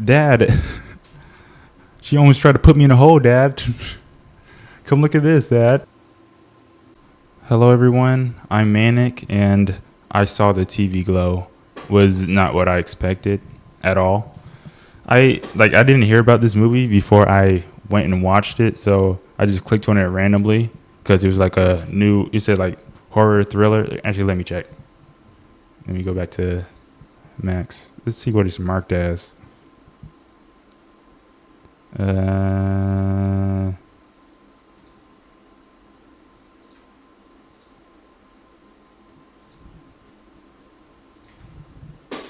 Dad, she almost tried to put me in a hole, Dad. Come look at this, Dad. Hello, everyone. I'm Manic, and I saw the TV glow. Was not what I expected at all. I didn't hear about this movie before I went and watched it, so I just clicked on it randomly because it was like a new. It said like horror thriller. Actually, let me check. Let me go back to Max. Let's see what it's marked as.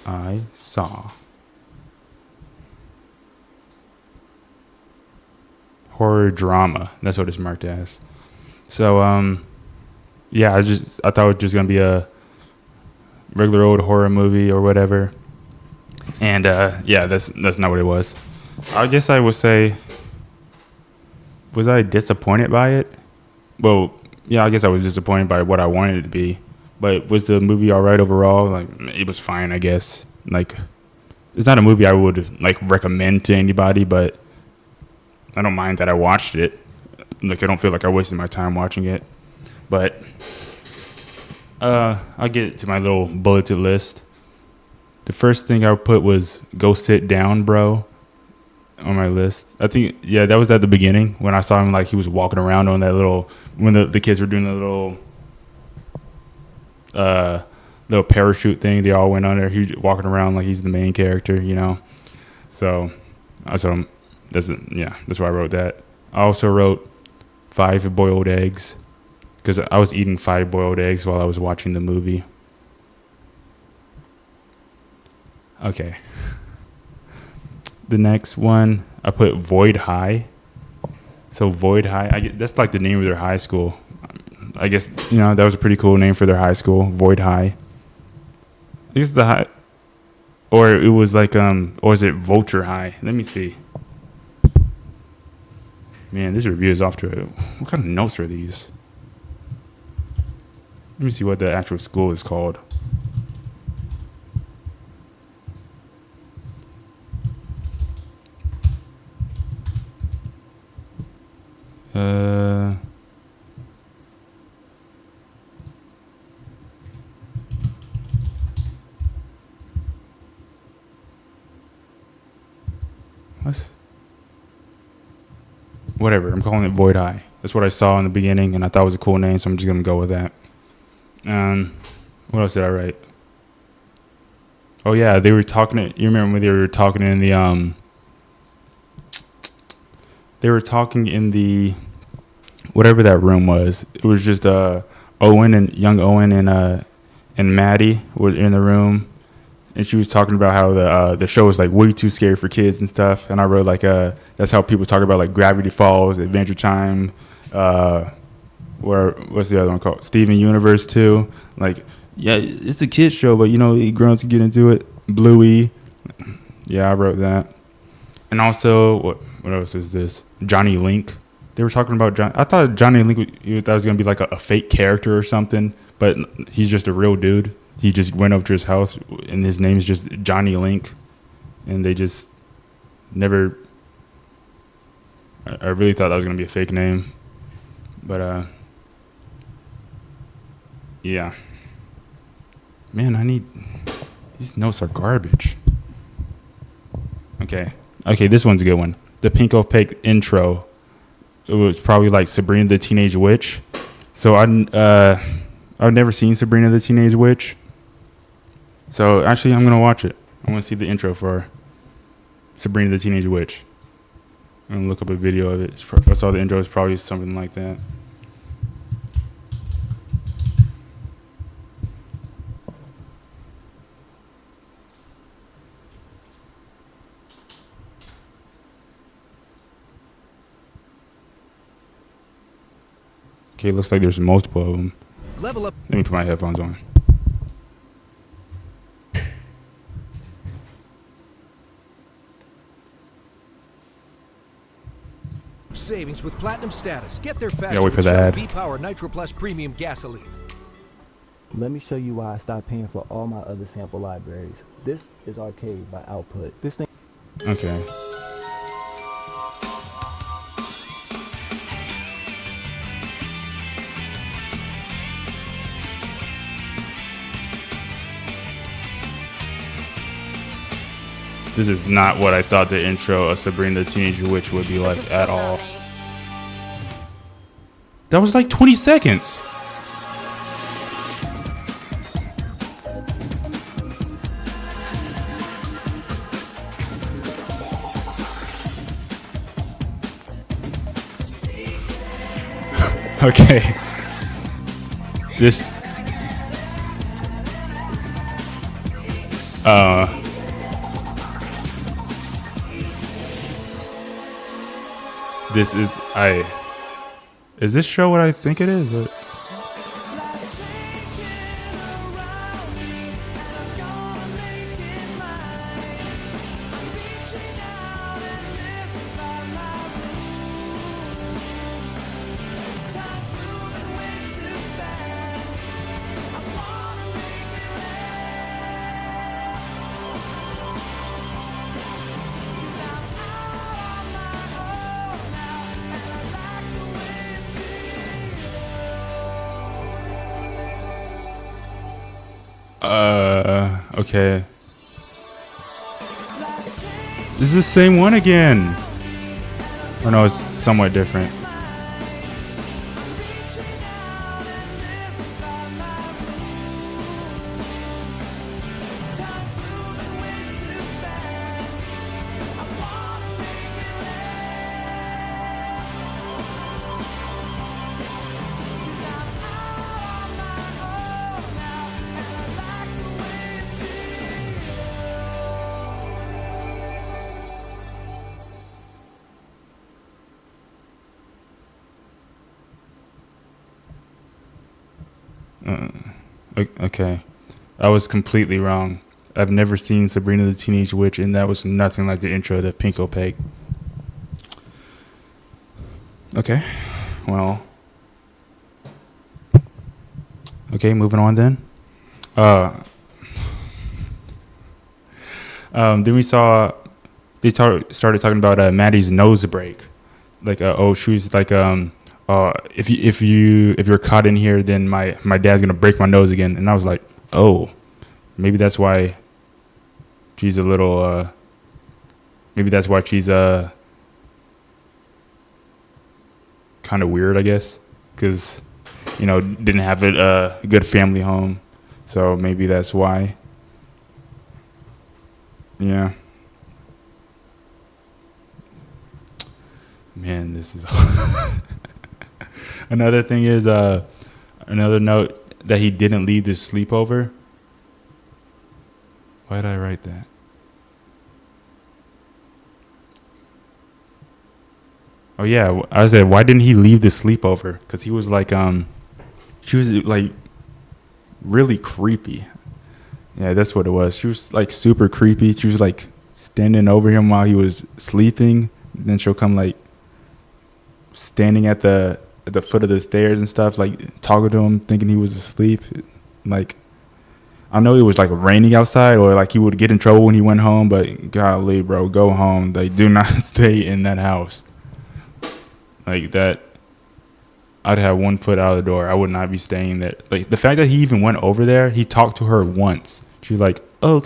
I saw horror drama. That's what it's marked as. So yeah, I thought it was just gonna be a regular old horror movie or whatever. And yeah, that's not what it was. I guess I would say, was I disappointed by it? Well, yeah, I guess I was disappointed by what I wanted it to be. But was the movie all right overall? Like, it was fine, I guess. Like, it's not a movie I would like recommend to anybody, but I don't mind that I watched it. Like, I don't feel like I wasted my time watching it. But I'll get to my little bulleted list. The first thing I put was "Go Sit Down, Bro" on my list. I think, yeah, that was at the beginning when I saw him, like, he was walking around on that little, when the kids were doing the little parachute thing. They all went on there. He was walking around like he's the main character, you know. So that's why I wrote that. I also wrote 5 boiled eggs because I was eating 5 boiled eggs while I was watching the movie. Okay. The next one, I put Void High. So Void High, that's like the name of their high school. I guess, you know, that was a pretty cool name for their high school, Void High. I guess the high, or it was like, or is it Vulture High? Let me see. Man, this review is off to it. What kind of notes are these? Let me see what the actual school is called. Whatever, I'm calling it Void High. That's what I saw in the beginning, and I thought it was a cool name, so I'm just gonna go with that. What else did I write? Oh yeah, they were talking. You remember when they were talking in the They were talking in the whatever that room was. It was just Owen and young Owen and Maddie were in the room, and she was talking about how the show was like way too scary for kids and stuff. And I wrote like that's how people talk about like Gravity Falls, Adventure Time, what's the other one called? Steven Universe 2. Like, yeah, it's a kids show, but you know, grown to get into it. Bluey. Yeah, I wrote that. And also, what else is this? Johnny Link. They were talking about John. I thought Johnny Link, you thought was gonna be like a fake character or something, but he's just a real dude. He just went up to his house, and his name is just Johnny Link, and they just never. I really thought that was gonna be a fake name, but yeah. Man, these notes are garbage. Okay, this one's a good one. The Pink Opaque intro. It was probably like Sabrina the Teenage Witch. So I've never seen Sabrina the Teenage Witch. So actually, I'm gonna watch it. I want to see the intro for Sabrina the Teenage Witch. I'm gonna look up a video of it. I saw the intro. It's probably something like that. Okay, it looks like there's multiple of them. Level up. Let me put my headphones on. Savings with platinum status. Get there faster. Yeah, wait for with the Shell ad. V-Power Nitro Plus Premium Gasoline. Let me show you why I stopped paying for all my other sample libraries. This is Arcade by Output. This thing Okay. This is not what I thought the intro of Sabrina the Teenage Witch would be like at all. That was like 20 seconds. Okay. This this is this show what I think it is? Okay. This is the same one again. Or no, it's somewhat different. Okay. I was completely wrong. I've never seen Sabrina the Teenage Witch, and that was nothing like the intro to Pink Opaque. Okay. Well. Okay, moving on then. Then we saw they started talking about Maddie's nose break. Like, she was like, if you're caught in here, then my dad's gonna break my nose again. And I was like, oh, maybe that's why she's a little. Maybe that's why she's kind of weird, I guess, because didn't have a good family home, so maybe that's why. Yeah. Man, this is. Another thing is, another note that he didn't leave the sleepover. Why did I write that? Oh yeah, I said, why didn't he leave the sleepover? Because he was like, she was like really creepy. Yeah, that's what it was. She was like super creepy. She was like standing over him while he was sleeping. Then she'll come like standing at the foot of the stairs and stuff, like talking to him, thinking he was asleep. Like, I know it was like raining outside, or like he would get in trouble when he went home, but golly, bro, go home. Like, do not stay in that house. Like that, I'd have 1 foot out of the door. I would not be staying there. Like, the fact that he even went over there, he talked to her once. She was like, oh,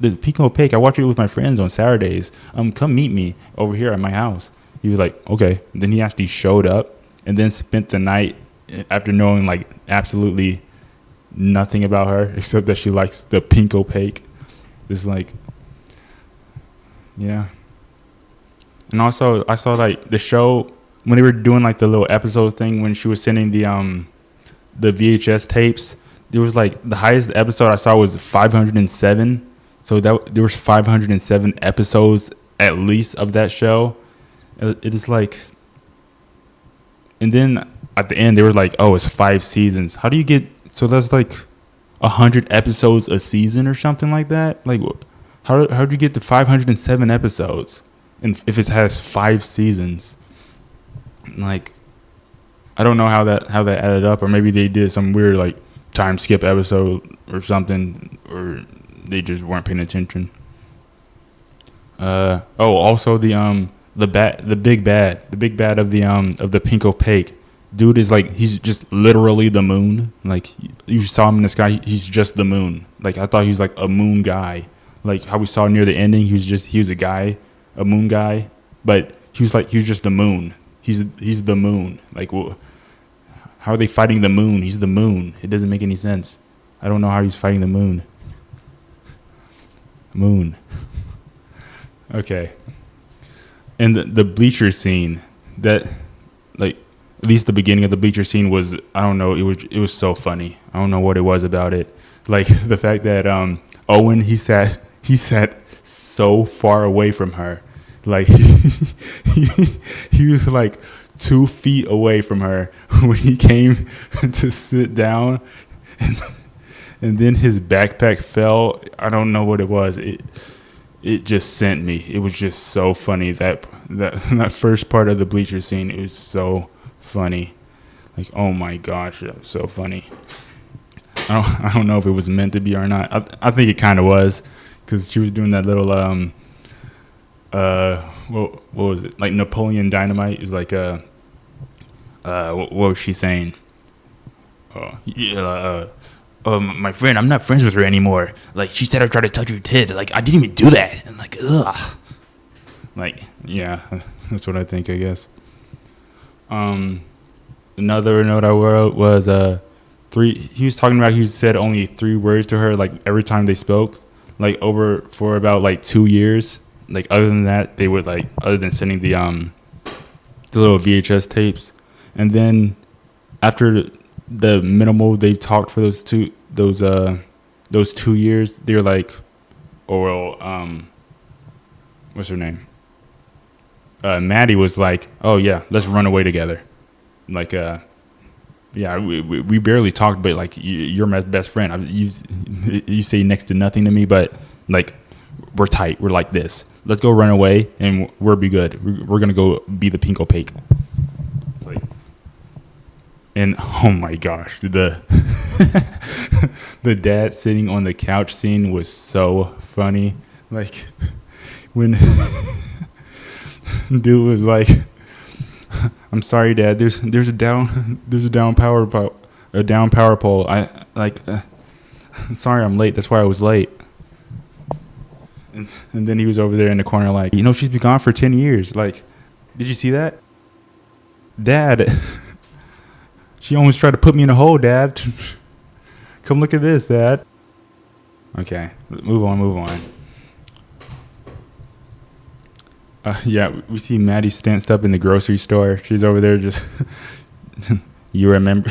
the Pink Opaque, I watch it with my friends on Saturdays. Come meet me over here at my house. He was like, okay. Then he actually showed up and then spent the night after knowing like absolutely nothing about her except that she likes the Pink Opaque. It's like, yeah. And also, I saw like the show when they were doing like the little episode thing when she was sending the VHS tapes. There was like the highest episode I saw was 507. So that there was 507 episodes at least of that show. It is like, and then at the end they were like, oh, it's 5 seasons. How do you get, so that's like 100 episodes a season or something like that? Like, how'd you get to 507 episodes? And if it has 5 seasons, like, I don't know how that added up, or maybe they did some weird like time skip episode or something, or they just weren't paying attention. Also the big bad of the Pink Opaque dude is like, he's just literally the moon. Like, you saw him in the sky, he's just the moon. Like, I thought he was like a moon guy, like how we saw near the ending. He was a guy, a moon guy, but he was just the moon. He's the moon. Like, how are they fighting the moon? He's the moon. It doesn't make any sense. I don't know how he's fighting the moon. Okay. And the bleacher scene, that, like, at least the beginning of the bleacher scene was, I don't know, it was so funny. I don't know what it was about it. Like, the fact that Owen, he sat so far away from her. Like, he was like 2 feet away from her when he came to sit down, and then his backpack fell. I don't know what it was. It just sent me. It was just so funny, that first part of the bleacher scene. It was so funny. Like, oh my gosh, that was so funny. I don't know if it was meant to be or not. I think it kind of was, because she was doing that little what was it, like Napoleon Dynamite. It was like what was she saying? My friend, I'm not friends with her anymore. Like, she said I tried to touch her tit. Like, I didn't even do that. And like, ugh. Like, yeah, that's what I think, I guess. Another note I wrote was he was talking about, he said only 3 words to her, like, every time they spoke, like, for about like 2 years. Like, other than that, they would, like, other than sending the little VHS tapes, and then after the minimal they talked for those 2 years, they're like, what's her name? Maddie was like, oh yeah, let's run away together. Like, yeah, we barely talked, but like, you're my best friend. You say next to nothing to me, but like, we're tight. We're like this. Let's go run away, and we'll be good. We're gonna go be the Pink Opaque. It's like, and oh my gosh, the dad sitting on the couch scene was so funny. Like, when dude was like, I'm sorry, Dad. There's a down power pole. Sorry, I'm late. That's why I was late. And then he was over there in the corner, like, she's been gone for 10 years. Like, did you see that, Dad? She almost tried to put me in a hole, Dad. Come look at this, Dad. Okay, move on. Yeah, we see Maddie stanced up in the grocery store. She's over there just, you remember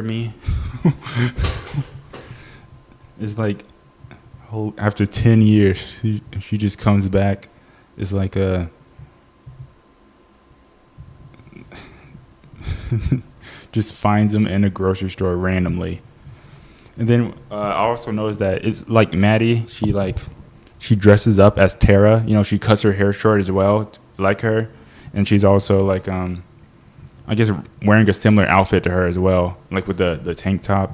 me? It's like, after 10 years, she just comes back. It's like just finds him in a grocery store randomly. And then I also noticed that it's like Maddie, she dresses up as Tara. She cuts her hair short as well, like her. And she's also like, I guess, wearing a similar outfit to her as well, like with the tank top.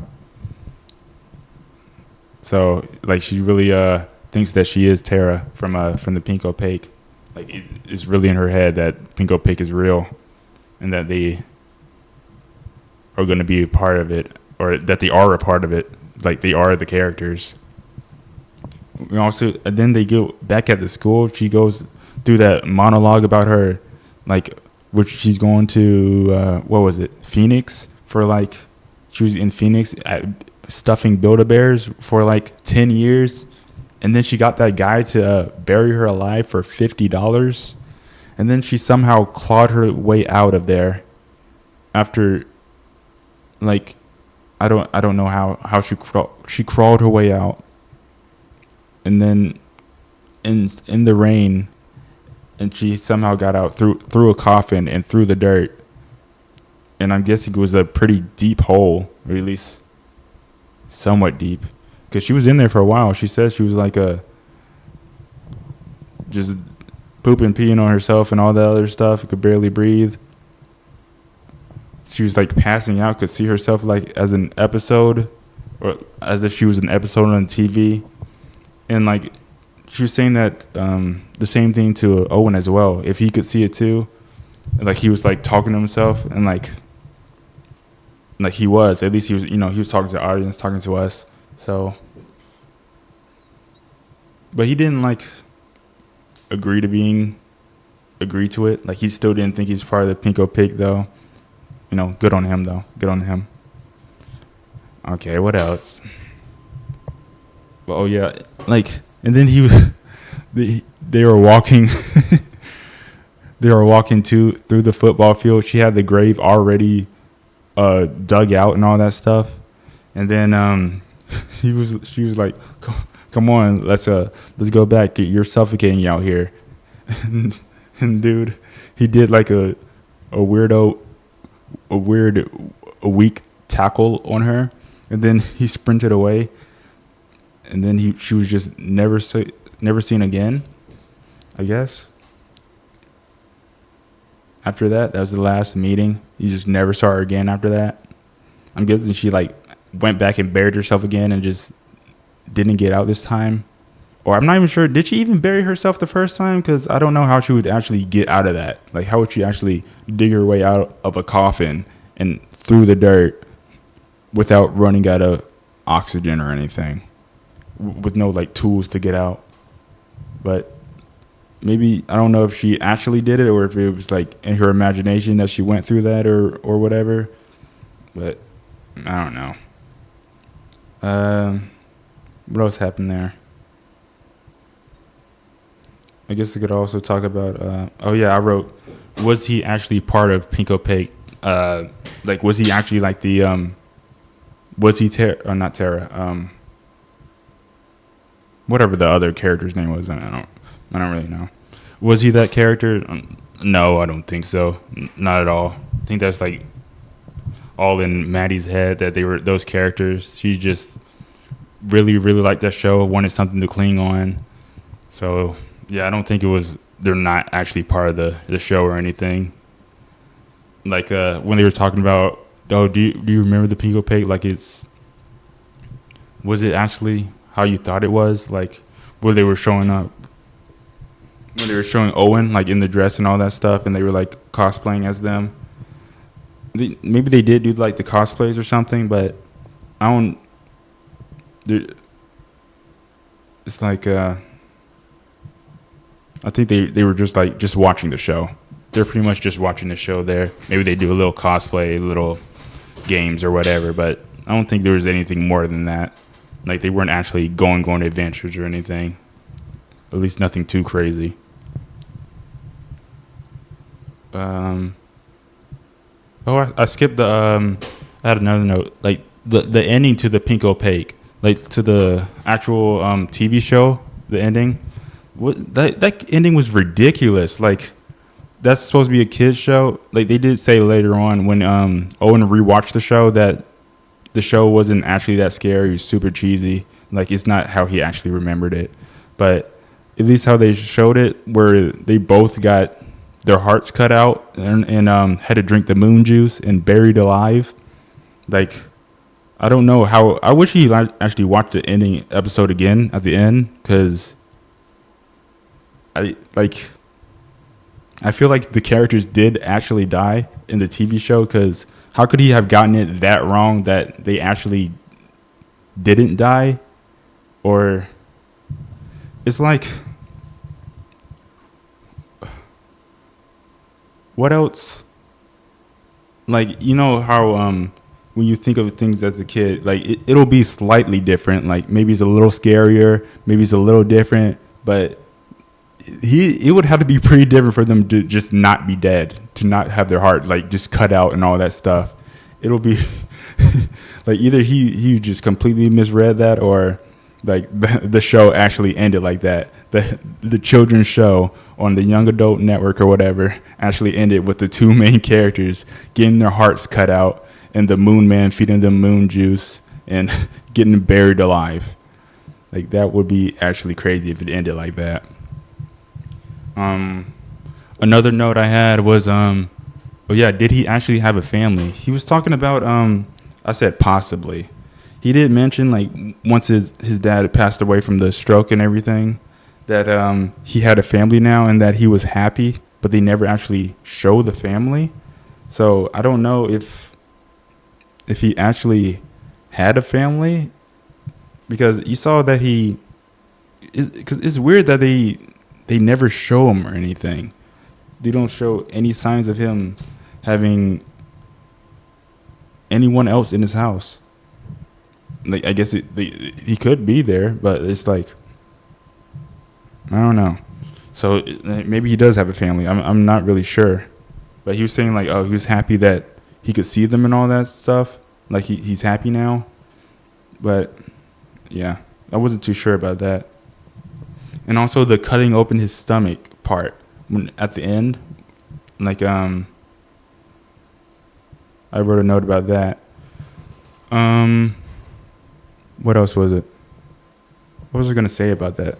So, like, she really thinks that she is Tara from the Pink Opaque. Like, it's really in her head that Pink Opaque is real, and that they are going to be a part of it, or that they are a part of it. Like, they are the characters. We also, and then they go back at the school. She goes through that monologue about her, like, which she's going to, what was it, Phoenix, for like, she was in Phoenix stuffing Build-A-Bears for like 10 years. And then she got that guy to bury her alive for $50. And then she somehow clawed her way out of there after, like, I don't know how she crawled her way out. And then in the rain, and she somehow got out through a coffin and through the dirt. And I'm guessing it was a pretty deep hole, or at least somewhat deep, because she was in there for a while. She says she was like just pooping, peeing on herself and all that other stuff. Could barely breathe. She was like passing out. Could see herself like as an episode, or as if she was an episode on TV. And like she was saying that the same thing to Owen as well. If he could see it too, like he was like talking to himself and like he was, at least he was, he was talking to the audience, talking to us. So, but he didn't like agree to it. Like he still didn't think he's part of the Pinko Pig though. Good on him though. Good on him. Okay, what else? Oh yeah, like, and then he was, they were walking, through the football field. She had the grave already dug out and all that stuff, and then she was like, come on, let's go back. You're suffocating out here, and dude, he did like a weak tackle on her, and then he sprinted away, and then she was just never seen again, I guess. After that was the last meeting. You just never saw her again after that. I'm guessing she like went back and buried herself again and just didn't get out this time. Or I'm not even sure. Did she even bury herself the first time? Because I don't know how she would actually get out of that. Like, how would she actually dig her way out of a coffin and through the dirt without running out of oxygen or anything, with no like tools to get out? But maybe, I don't know if she actually did it or if it was like in her imagination that she went through that or whatever. But I don't know. What else happened there? I guess I could also talk about, I wrote, was he actually part of Pinko Pig? Like, was he actually like the, was he not Tara, whatever the other character's name was, I don't really know. Was he that character? No, I don't think so. Not at all. I think that's like all in Maddie's head that they were those characters. She just really, really liked that show, wanted something to cling on. So yeah, I don't think they're not actually part of the show or anything. Like when they were talking about, do you remember the Pinko Pig? Like, was it actually how you thought it was? Like, when they were showing Owen like in the dress and all that stuff, and they were like cosplaying as them. Maybe they did do like the cosplays or something, but I don't. It's like I think they were just watching the show. They're pretty much just watching the show there. Maybe they do a little cosplay, little games or whatever, but I don't think there was anything more than that. Like, they weren't actually going to adventures or anything. At least nothing too crazy. I skipped the I had another note. Like the ending to the Pinko Pig, like to the actual TV show, the ending. That ending was ridiculous. Like, that's supposed to be a kid's show. Like, they did say later on when Owen rewatched the show that the show wasn't actually that scary. It was super cheesy. Like, it's not how he actually remembered it. But at least how they showed it, where they both got their hearts cut out and had to drink the moon juice and buried alive. Like, I don't know how. I wish he actually watched the ending episode again at the end, because I feel like the characters did actually die in the TV show, because how could he have gotten it that wrong that they actually didn't die? Or it's like, what else? Like, you know how when you think of things as a kid, like it'll be slightly different. Like, maybe it's a little scarier, maybe it's a little different, but it would have to be pretty different for them to just not be dead, to not have their heart like just cut out and all that stuff. It'll be like either he just completely misread that, or like the show actually ended like that. The children's show on the Young Adult Network or whatever actually ended with the two main characters getting their hearts cut out and the Moon Man feeding them moon juice and getting buried alive. Like, that would be actually crazy if it ended like that. Another note I had was, did he actually have a family? He was talking about, I said possibly. He did mention, like, once his dad had passed away from the stroke and everything, that he had a family now and that he was happy, but they never actually show the family. So I don't know if he actually had a family, because you saw that because it's weird that they never show him or anything. They don't show any signs of him having anyone else in his house. Like, I guess he could be there, but it's like, I don't know. So maybe he does have a family. I'm not really sure, but he was saying like, oh, he was happy that he could see them and all that stuff. Like he's happy now, but yeah, I wasn't too sure about that. And also the cutting open his stomach part at the end, like I wrote a note about that. What else was it? What was I gonna say about that?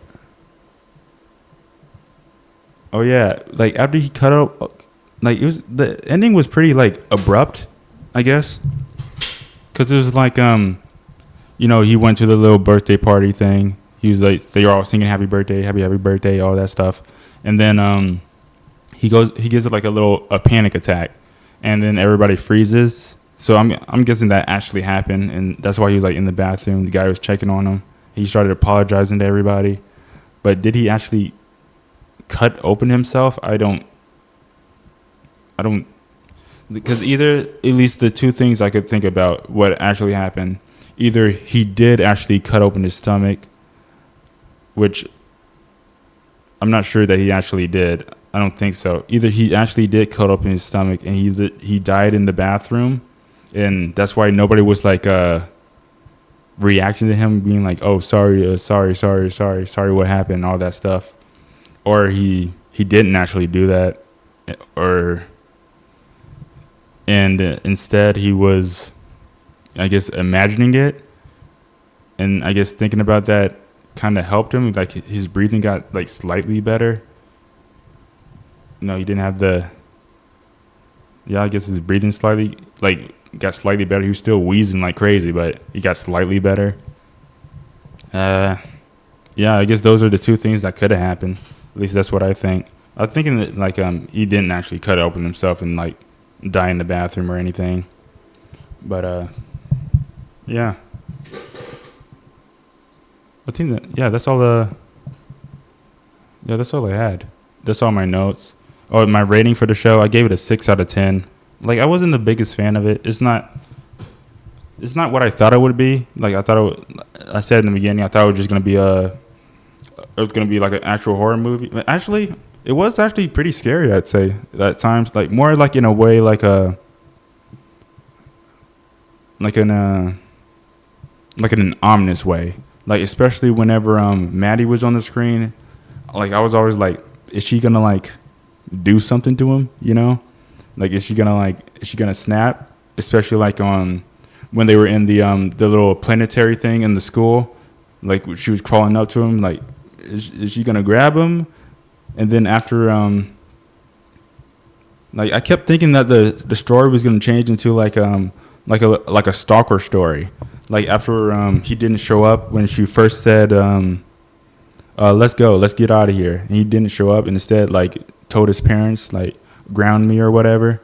Oh yeah, like after he cut out, like the ending was pretty like abrupt, I guess, because it was like he went to the little birthday party thing. He was like, they were all singing happy birthday, all that stuff, and then he gives it like a panic attack, and then everybody freezes. So I'm guessing that actually happened, and that's why he was like in the bathroom. The guy was checking on him. He started apologizing to everybody, but did he actually cut open himself? I don't, because either, at least the two things I could think about what actually happened, either he did actually cut open his stomach, which I'm not sure that he actually did. I don't think so. Either he actually did cut open his stomach and he died in the bathroom, and that's why nobody was like reacting to him being like, oh, sorry, what happened, all that stuff. Or he didn't actually do that, and instead he was, I guess, imagining it, and I guess thinking about that kind of helped him. Like his breathing got like slightly better. No, he didn't have I guess his breathing got slightly better. He was still wheezing like crazy, but he got slightly better. I guess those are the two things that could have happened. At least that's what I think. I'm thinking that like he didn't actually cut open himself and like die in the bathroom or anything. But yeah. I think that's all I had. That's all my notes. Oh, my rating for the show, I gave it a 6 out of 10. Like, I wasn't the biggest fan of it. It's not what I thought it would be. Like, I said in the beginning, I thought it was just going to be like an actual horror movie. But actually, it was actually pretty scary, I'd say, at times. Like, more like in a way like in an ominous way. Like, especially whenever Maddie was on the screen, like, I was always like, is she gonna like do something to him? You know, like, is she gonna snap? Especially like when they were in the little planetary thing in the school, like she was crawling up to him, like, is she gonna grab him? And then after like I kept thinking that the story was gonna change into like a stalker story. Like after he didn't show up when she first said let's get out of here, and he didn't show up and instead like told his parents like ground me or whatever.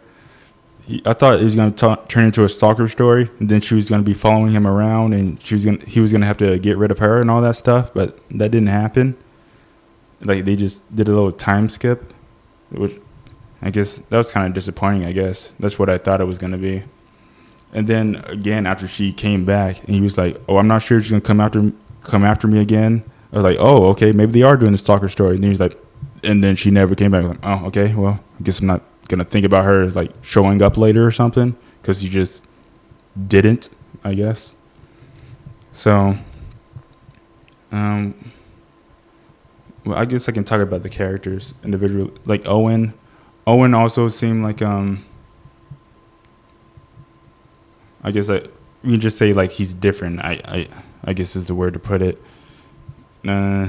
I thought it was going to turn into a stalker story, and then she was going to be following him around, and he was going to have to get rid of her and all that stuff, but that didn't happen. Like they just did a little time skip, which I guess that was kind of disappointing. I guess that's what I thought it was going to be. And then again, after she came back, and he was like, "Oh, I'm not sure she's going to come after me again." I was like, "Oh, okay, maybe they are doing the stalker story." And then he's like, and then she never came back. I was like, "Oh, okay, well, I guess I'm not gonna think about her like showing up later or something," because you just didn't, I guess. So well, I guess I can talk about the characters individually. Like Owen also seemed like I guess you can just say like he's different. I guess is the word to put it. You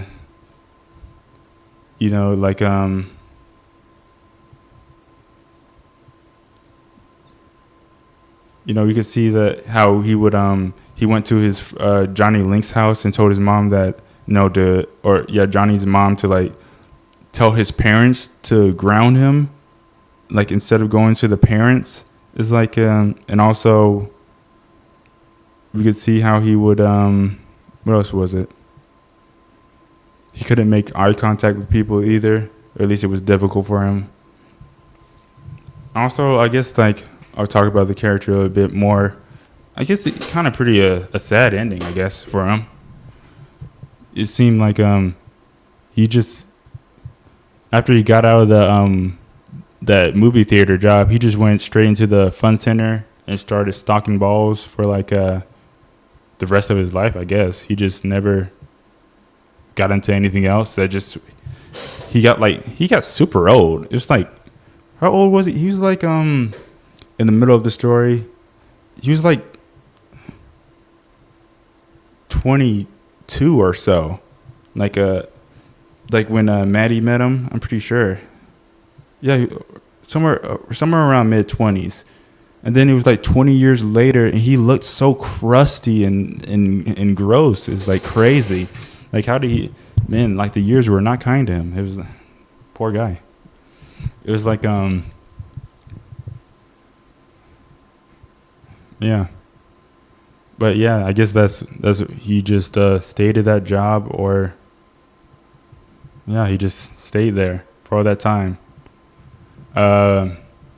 know, like you know, you could see how he would he went to his Johnny Link's house and told his mom that Johnny's mom to like tell his parents to ground him, like instead of going to the parents. Is like and also we could see how he would what else was it? He couldn't make eye contact with people either, or at least it was difficult for him. Also, I guess like I'll talk about the character a little bit more. I guess it kind of pretty a sad ending, I guess, for him. It seemed like he just, after he got out of the that movie theater job, he just went straight into the fun center and started stocking balls for like the rest of his life, I guess. He just never got into anything else. He got super old. It's like, how old was he? He was like in the middle of the story, he was like 22 or so. Like when Maddie met him, I'm pretty sure. Yeah, somewhere around mid-20s. And then it was like 20 years later, and he looked so crusty and gross. It's like crazy. Like, how did he, man, like the years were not kind to him. It was, poor guy. It was like, yeah. But yeah, I guess that's he just stayed at that job, or, yeah, he just stayed there for all that time.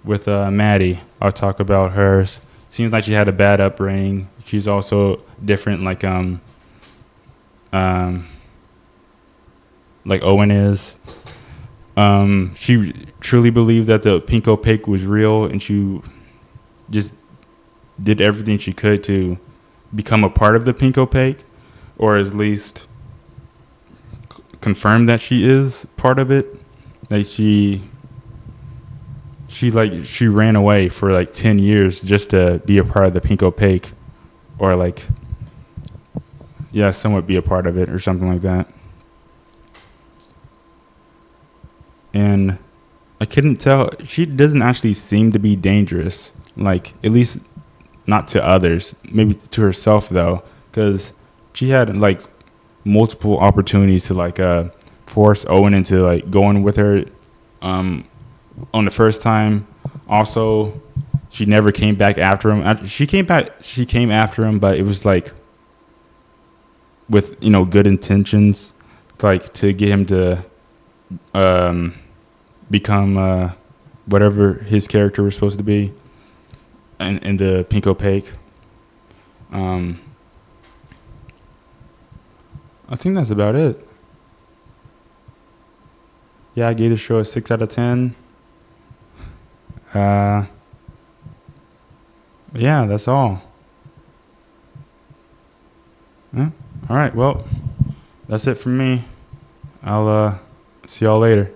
With Maddie, I'll talk about hers. Seems like she had a bad upbringing. She's also different, like Owen is. She truly believed that the pink opaque was real, and she just did everything she could to become a part of the pink opaque, or at least confirm that she is part of it. Like she ran away for like 10 years just to be a part of the pink opaque, or like, yeah, somewhat be a part of it or something like that. And I couldn't tell, she doesn't actually seem to be dangerous, like at least not to others, maybe to herself though, because she had like multiple opportunities to like force Owen into like going with her on the first time. Also, she never came back after him. She came after him, but it was like with, good intentions, like to get him to become whatever his character was supposed to be in the pink opaque. I think that's about it. Yeah, I gave the show a 6 out of 10. Yeah, that's all. Yeah. All right, well, that's it from me. I'll see y'all later.